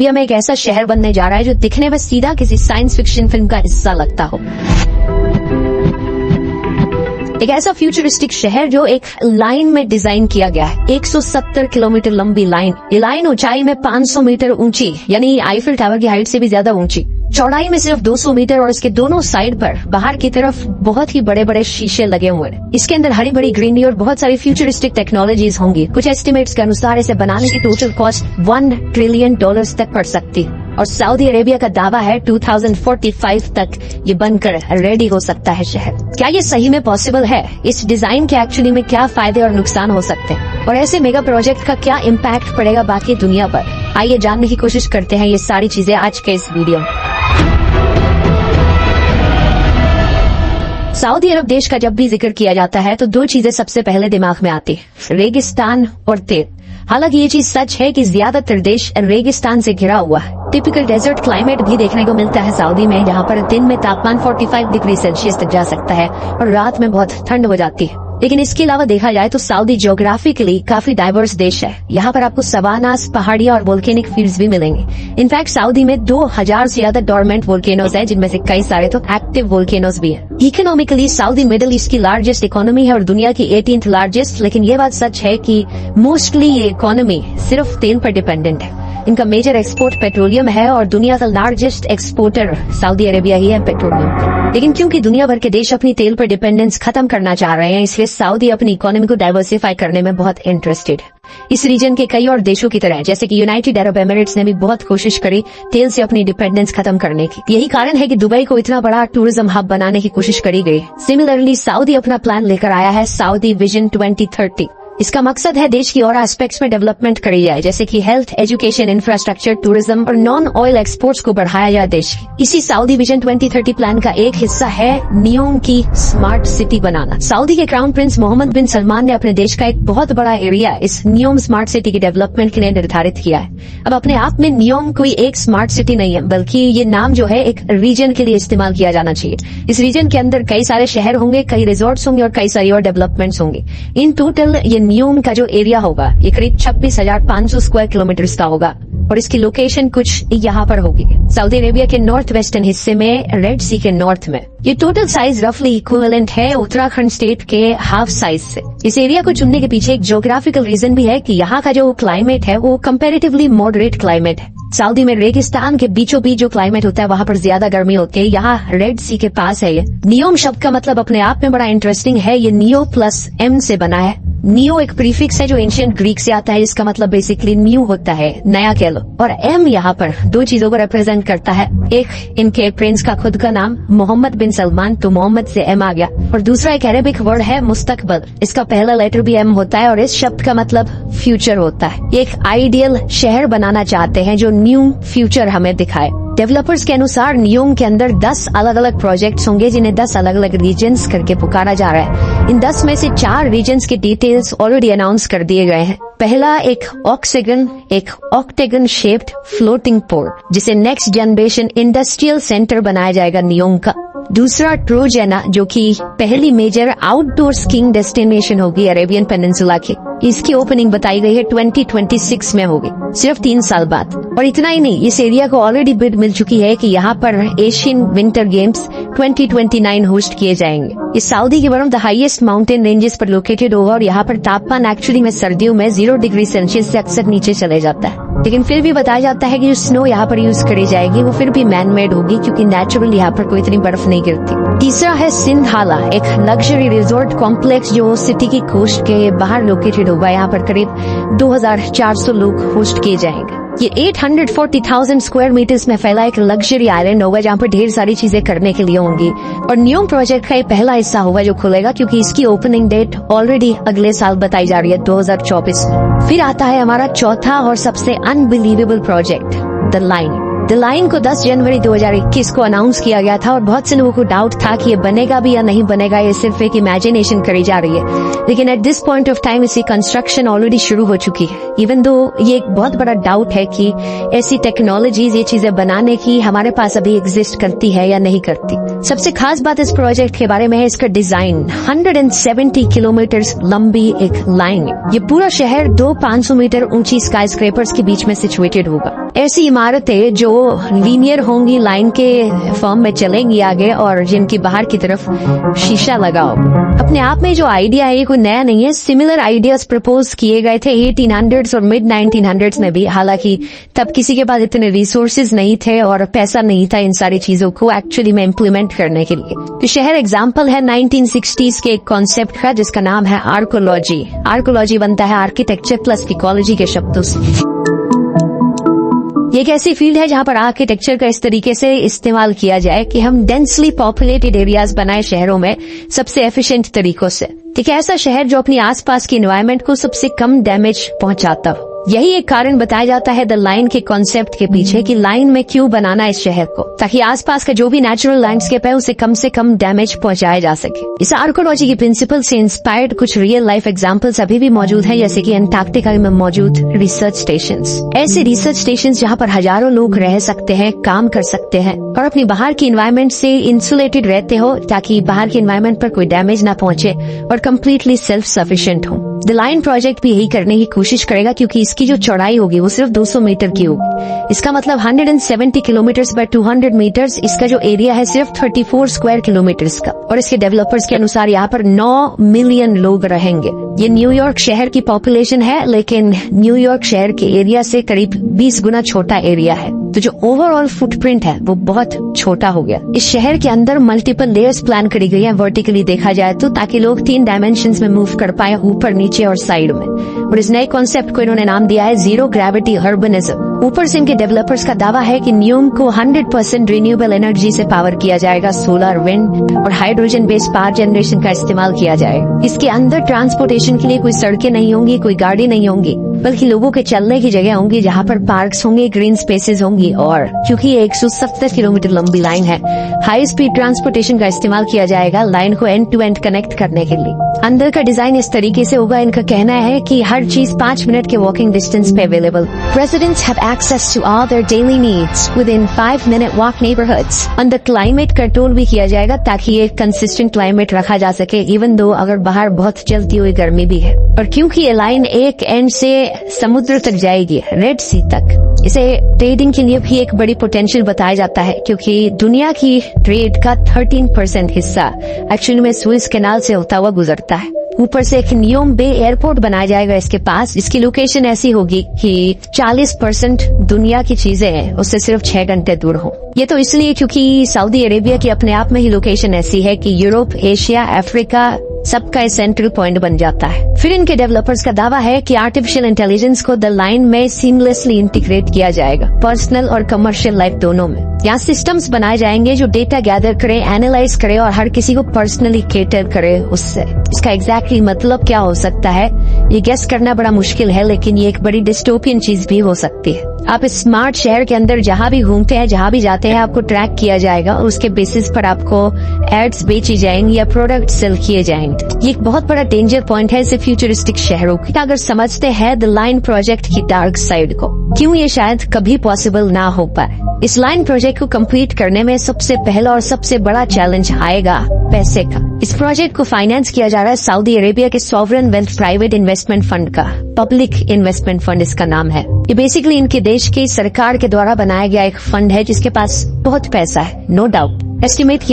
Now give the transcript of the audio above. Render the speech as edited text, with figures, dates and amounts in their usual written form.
India में एक ऐसा शहर बनने जा रहा है जो दिखने में सीधा किसी साइंस फिक्शन फिल्म का हिस्सा लगता हो। एक ऐसा फ्यूचरिस्टिक शहर जो एक लाइन में डिजाइन किया गया है। 170 किलोमीटर लंबी लाइन। ये लाइन ऊंचाई में 500 मीटर ऊंची, यानी आईफिल टावर की हाइट से भी ज्यादा ऊंची, चौड़ाई में सिर्फ 200 मीटर और इसके दोनों साइड पर बाहर की तरफ बहुत ही बड़े बड़े शीशे लगे हुए हैं। इसके अंदर हरी भरी ग्रीनरी और बहुत सारी फ्यूचरिस्टिक टेक्नोलॉजीज होंगी। कुछ एस्टिमेट्स के अनुसार इसे बनाने की टोटल कॉस्ट $1 ट्रिलियन तक पड़ सकती है और सऊदी अरेबिया का दावा है 2045 तक ये बनकर रेडी हो सकता है शहर। क्या ये सही में पॉसिबल है? इस डिजाइन के एक्चुअली में क्या फायदे और नुकसान हो सकते हैं और ऐसे मेगा प्रोजेक्ट का क्या इम्पैक्ट पड़ेगा बाकी दुनिया पर? आइए जानने की कोशिश करते हैं ये सारी चीजें आज के इस वीडियो में। सऊदी अरब देश का जब भी जिक्र किया जाता है तो दो चीजें सबसे पहले दिमाग में आती है, रेगिस्तान और तेल। हालांकि ये चीज सच है कि ज्यादातर देश रेगिस्तान से घिरा हुआ है। टिपिकल डेजर्ट क्लाइमेट भी देखने को मिलता है सऊदी में, जहाँ पर दिन में तापमान 45 डिग्री सेल्सियस तक जा सकता है और रात में बहुत ठंड हो जाती है। लेकिन इसके अलावा देखा जाए तो सऊदी ज्योग्राफिकली काफी डाइवर्स देश है। यहाँ पर आपको सवानास, पहाड़ियां और वोल्केनिक फील्ड्स भी मिलेंगे। इनफैक्ट सऊदी में 2000 से ज्यादा डोरमेंट वोल्केनोज है, जिनमें से कई सारे तो एक्टिव वोल्केनोज भी है। इकोनॉमिकली सऊदी मिडिल ईस्ट की लार्जेस्ट इकोनॉमी है और दुनिया की 18th लार्जेस्ट। लेकिन ये बात सच है कि मोस्टली ये इकोनॉमी सिर्फ तेल पर डिपेंडेंट है। इनका मेजर एक्सपोर्ट पेट्रोलियम है और दुनिया का लार्जेस्ट एक्सपोर्टर सऊदी अरेबिया ही है पेट्रोलियम। लेकिन क्योंकि दुनिया भर के देश अपनी तेल पर डिपेंडेंस खत्म करना चाह रहे हैं, इसलिए सऊदी अपनी इकोनॉमी को डाइवर्सिफाई करने में बहुत इंटरेस्टेड है। इस रीजन के कई और देशों की तरह जैसे कि यूनाइटेड अरब एमिरेट्स ने भी बहुत कोशिश करी तेल से अपनी डिपेंडेंस खत्म करने की। यही कारण है कि दुबई को इतना बड़ा टूरिज्म हब बनाने की कोशिश करी गई। सिमिलरली सऊदी अपना प्लान लेकर आया है, सऊदी विजन 2030। इसका मकसद है देश की और एस्पेक्ट्स में डेवलपमेंट करी जाए, जैसे कि हेल्थ, एजुकेशन, इंफ्रास्ट्रक्चर, टूरिज्म और नॉन ऑयल एक्सपोर्ट्स को बढ़ाया जाए देश। इसी सऊदी विजन 2030 प्लान का एक हिस्सा है नियोम की स्मार्ट सिटी बनाना। सऊदी के क्राउन प्रिंस मोहम्मद बिन सलमान ने अपने देश का एक बहुत बड़ा एरिया इस नियोम स्मार्ट सिटी की डेवलपमेंट के लिए निर्धारित किया है। अब अपने आप में नियोम कोई एक स्मार्ट सिटी नहीं है, बल्कि ये नाम जो है एक रीजन के लिए इस्तेमाल किया जाना चाहिए। इस रीजन के अंदर कई सारे शहर होंगे, कई रिजॉर्ट्स होंगे और कई सारी और डेवलपमेंट्स होंगे। इन टोटल ये नियोम का जो एरिया होगा ये करीब 26,500 स्क्वायर किलोमीटर का होगा और इसकी लोकेशन कुछ यहाँ पर होगी, सऊदी अरेबिया के नॉर्थ वेस्टर्न हिस्से में, रेड सी के नॉर्थ में। ये टोटल साइज रफली इक्विवेलेंट है उत्तराखंड स्टेट के हाफ साइज से। इस एरिया को चुनने के पीछे एक ज्योग्राफिकल रीजन भी है कि यहाँ का जो क्लाइमेट है वो कंपैरेटिवली मॉडरेट क्लाइमेट है। सऊदी में रेगिस्तान के बीचों बीच जो क्लाइमेट होता है वहाँ पर ज्यादा गर्मी होती है, यहाँ रेड सी के पास है। ये नियोम शब्द का मतलब अपने आप में बड़ा इंटरेस्टिंग है। ये नियो प्लस एम से बना है। नियो एक प्रीफिक्स है जो एंशिएंट ग्रीक से आता है, जिसका मतलब बेसिकली न्यू होता है, नया कह लो। और एम यहाँ पर दो चीजों को रिप्रेजेंट करता है। एक इनके प्रिंस का खुद का नाम मोहम्मद बिन सलमान, तो मोहम्मद से एम आ गया, और दूसरा एक अरेबिक वर्ड है मुस्तकबल। इसका पहला लेटर भी एम होता है और इस शब्द का मतलब फ्यूचर होता है। एक आइडियल शहर बनाना चाहते हैं जो न्यू फ्यूचर हमें दिखाए। डेवलपर्स के अनुसार नियोम के अंदर 10 अलग अलग प्रोजेक्ट्स होंगे, जिन्हें 10 अलग अलग रीजन्स करके पुकारा जा रहा है। इन 10 में से 4 रीजन्स के डिटेल्स ऑलरेडी अनाउंस कर दिए गए हैं। पहला एक ऑक्टेगन शेप्ड फ्लोटिंग पोर्ट, जिसे नेक्स्ट जनरेशन इंडस्ट्रियल सेंटर बनाया जाएगा नियोम का। दूसरा ट्रोजेना, जो कि पहली मेजर आउटडोर स्कीइंग डेस्टिनेशन होगी अरेबियन पेनिनसुला की। इसकी ओपनिंग बताई गई है 2026 में होगी, सिर्फ 3 साल बाद। और इतना ही नहीं, इस एरिया को ऑलरेडी बिड मिल चुकी है कि यहाँ पर एशियन विंटर गेम्स 2029 होस्ट किए जाएंगे। इस सऊदी के one of the highest mountain ranges पर लोकेटेड होगा और यहाँ पर तापमान एक्चुअली में सर्दियों में 0 डिग्री सेल्सियस से अक्सर नीचे चले जाता है। लेकिन फिर भी बताया जाता है कि जो स्नो यहाँ पर यूज करी जाएगी वो फिर भी मैन मेड होगी, क्योंकि नेचुरल यहाँ पर कोई इतनी बर्फ नहीं गिरती। तीसरा है सिंधाला, एक लग्जरी रिजॉर्ट कॉम्प्लेक्स जो सिटी की कोस्ट के बाहर लोकेटेड होगा। यहाँ पर करीब 2400 लोग होस्ट किए जाएंगे। ये 840,000 स्क्वायर मीटर्स में फैला एक लग्जरी आइलैंड होगा, जहाँ पर ढेर सारी चीजें करने के लिए होंगी। और नियोम प्रोजेक्ट का ये पहला हिस्सा होगा जो खुलेगा, क्योंकि इसकी ओपनिंग डेट ऑलरेडी अगले साल बताई जा रही है, 2024 में। फिर आता है हमारा चौथा और सबसे unbelievable project, the line. The line को 10 जनवरी 2021 को अनाउंस किया गया था और बहुत से लोगों को डाउट था कि ये बनेगा भी या नहीं बनेगा, ये सिर्फ एक इमेजिनेशन करी जा रही है। लेकिन at this point of time इसकी कंस्ट्रक्शन ऑलरेडी शुरू हो चुकी है। इवन दो ये एक बहुत बड़ा डाउट है कि ऐसी टेक्नोलॉजीज, ये चीजें बनाने की हमारे पास अभी एग्जिस्ट करती है या नहीं करती। सबसे खास बात इस प्रोजेक्ट के बारे में है इसका डिजाइन। 170 किलोमीटर लंबी एक लाइन। ये पूरा शहर 500 मीटर ऊंची स्काई स्क्रेपर्स के बीच में सिचुएटेड होगा। ऐसी इमारतें जो लीनियर होंगी, लाइन के फॉर्म में चलेंगी आगे, और जिनकी बाहर की तरफ शीशा लगाओ। अपने आप में जो आइडिया है ये कोई नया नहीं है। सिमिलर आइडियाज प्रपोज किए गए थे 1800s और मिड 1900s में भी। हालांकि तब किसी के पास इतने रिसोर्सेज नहीं थे और पैसा नहीं था इन सारी चीजों को एक्चुअली में इम्प्लीमेंट करने के लिए। तो शहर एग्जाम्पल है 1960s के एक कॉन्सेप्ट का जिसका नाम है आर्कोलॉजी। आर्कोलॉजी बनता है आर्किटेक्चर प्लस इकोलॉजी के शब्दों से। ये एक ऐसी फील्ड है जहाँ पर आर्किटेक्चर का इस तरीके से इस्तेमाल किया जाए कि हम डेंसली पॉपुलेटेड एरियाज बनाए शहरों में सबसे एफिशिएंट तरीकों से। ठीक है, ऐसा शहर जो अपनी आसपास के एनवायरनमेंट को सबसे कम डैमेज पहुंचाता हो। यही एक कारण बताया जाता है द लाइन के कॉन्सेप्ट के पीछे कि लाइन में क्यों बनाना इस शहर को, ताकि आसपास का जो भी नेचुरल लैंडस्केप है उसे कम डैमेज पहुंचाया जा सके। इस आर्कोलॉजी के प्रिंसिपल से इंस्पायर्ड कुछ रियल लाइफ एग्जांपल्स अभी भी मौजूद हैं, जैसे कि अंटार्कटिका में मौजूद रिसर्च स्टेशंस। ऐसे रिसर्च स्टेशंस जहां पर हजारों लोग रह सकते हैं, काम कर सकते हैं और अपनी बाहर की एनवायरनमेंट से इंसुलेटेड रहते हो, ताकि बाहर के एनवायरनमेंट पर कोई डैमेज ना पहुंचे और कम्प्लीटली सेल्फ सफिशिएंट हो। द लाइन प्रोजेक्ट भी यही करने की कोशिश करेगा, क्योंकि इसकी जो चौड़ाई होगी वो सिर्फ 200 मीटर की होगी। इसका मतलब 170 किलोमीटर बाय 200 मीटर्स। इसका जो एरिया है सिर्फ 34 स्क्वायर किलोमीटर्स का, और इसके डेवलपर्स के अनुसार यहाँ पर 9 मिलियन लोग रहेंगे। ये न्यूयॉर्क शहर की पॉपुलेशन है, लेकिन न्यूयॉर्क शहर के एरिया से करीब 20 गुना छोटा एरिया है। तो जो ओवरऑल फुटप्रिंट है वो बहुत छोटा हो गया। इस शहर के अंदर मल्टीपल लेयर्स प्लान करी गई है वर्टिकली देखा जाए तो, ताकि लोग 3 डायमेंशंस में मूव कर पाए, ऊपर, नीचे और साइड में। और इस नए कॉन्सेप्ट को इन्होंने नाम दिया है जीरो ग्रेविटी अर्बनिज्म। ऊपर से इनके डेवलपर्स का दावा है कि न्यूम को 100% रिन्यूएबल एनर्जी से पावर किया जाएगा। सोलर, विंड और हाइड्रोजन बेस्ड पावर जनरेशन का इस्तेमाल किया जाएगा। इसके अंदर ट्रांसपोर्टेशन के लिए कोई सड़कें नहीं होंगी, कोई गाड़ी नहीं होंगी, बल्कि लोगों के चलने की जगह होंगी, जहाँ पर पार्क्स होंगे, ग्रीन स्पेसेस होंगी। और क्योंकि ये 170 किलोमीटर लंबी लाइन है, हाई स्पीड ट्रांसपोर्टेशन का इस्तेमाल किया जाएगा लाइन को एंड टू एंड कनेक्ट करने के लिए। अंदर का डिजाइन इस तरीके से होगा, इनका कहना है कि हर चीज 5 मिनट के वॉकिंग डिस्टेंस पे available. Residents have access to all their daily needs within 5-minute walk neighborhoods. अंदर क्लाइमेट कंट्रोल भी किया जाएगा, ताकि ये कंसिस्टेंट क्लाइमेट रखा जा सके, इवन दो अगर बाहर बहुत चलती हुई गर्मी भी है। और क्योंकि ये लाइन एक एंड से समुद्र तक जाएगी, रेड सी तक, इसे ट्रेडिंग के लिए भी एक बड़ी पोटेंशियल बताया जाता है, क्योंकि दुनिया की ट्रेड का 13% हिस्सा एक्चुअली में सुएज कैनाल से होता हुआ गुजरता है। ऊपर से एक न्यूम बे एयरपोर्ट बनाया जाएगा इसके पास, जिसकी लोकेशन ऐसी होगी कि 40% दुनिया की चीजें हैं उससे सिर्फ 6 घंटे दूर हो। ये तो इसलिए क्योंकि सऊदी अरेबिया की अपने आप में ही लोकेशन ऐसी है कि यूरोप, एशिया, अफ्रीका सबका सेंट्रल पॉइंट बन जाता है। फिर इनके डेवलपर्स का दावा है कि आर्टिफिशियल इंटेलिजेंस को द लाइन में सीमलेसली इंटीग्रेट किया जाएगा, पर्सनल और कमर्शियल लाइफ दोनों में। यहाँ सिस्टम्स बनाए जाएंगे जो डेटा गैदर करे, एनालाइज करे और हर किसी को पर्सनली केटर करे उससे। इसका एग्जैक्टली मतलब क्या हो सकता है ये गेस करना बड़ा मुश्किल है, लेकिन ये एक बड़ी डिस्टोपियन चीज भी हो सकती है। आप इस स्मार्ट शहर के अंदर जहाँ भी घूमते हैं, जहाँ भी जाते हैं, आपको ट्रैक किया जाएगा और उसके बेसिस पर आपको एड्स बेची जाएंगी या प्रोडक्ट सेल किए जाएंगे। ये एक बहुत बड़ा डेंजर पॉइंट है इसे फ्यूचरिस्टिक शहरों की। अगर समझते हैं द लाइन प्रोजेक्ट की डार्क साइड को, क्यों ये शायद कभी पॉसिबल ना हो पाए। इस लाइन प्रोजेक्ट को कंप्लीट करने में सबसे पहला और सबसे बड़ा चैलेंज आएगा पैसे का। इस प्रोजेक्ट को फाइनेंस किया जा रहा है सऊदी अरेबिया के sovereign wealth private investment fund का, पब्लिक इन्वेस्टमेंट फंड इसका नाम है। ये बेसिकली इनके देश की सरकार के द्वारा बनाया गया एक फंड है जिसके पास बहुत पैसा है, नो डाउट। एस्टिमेट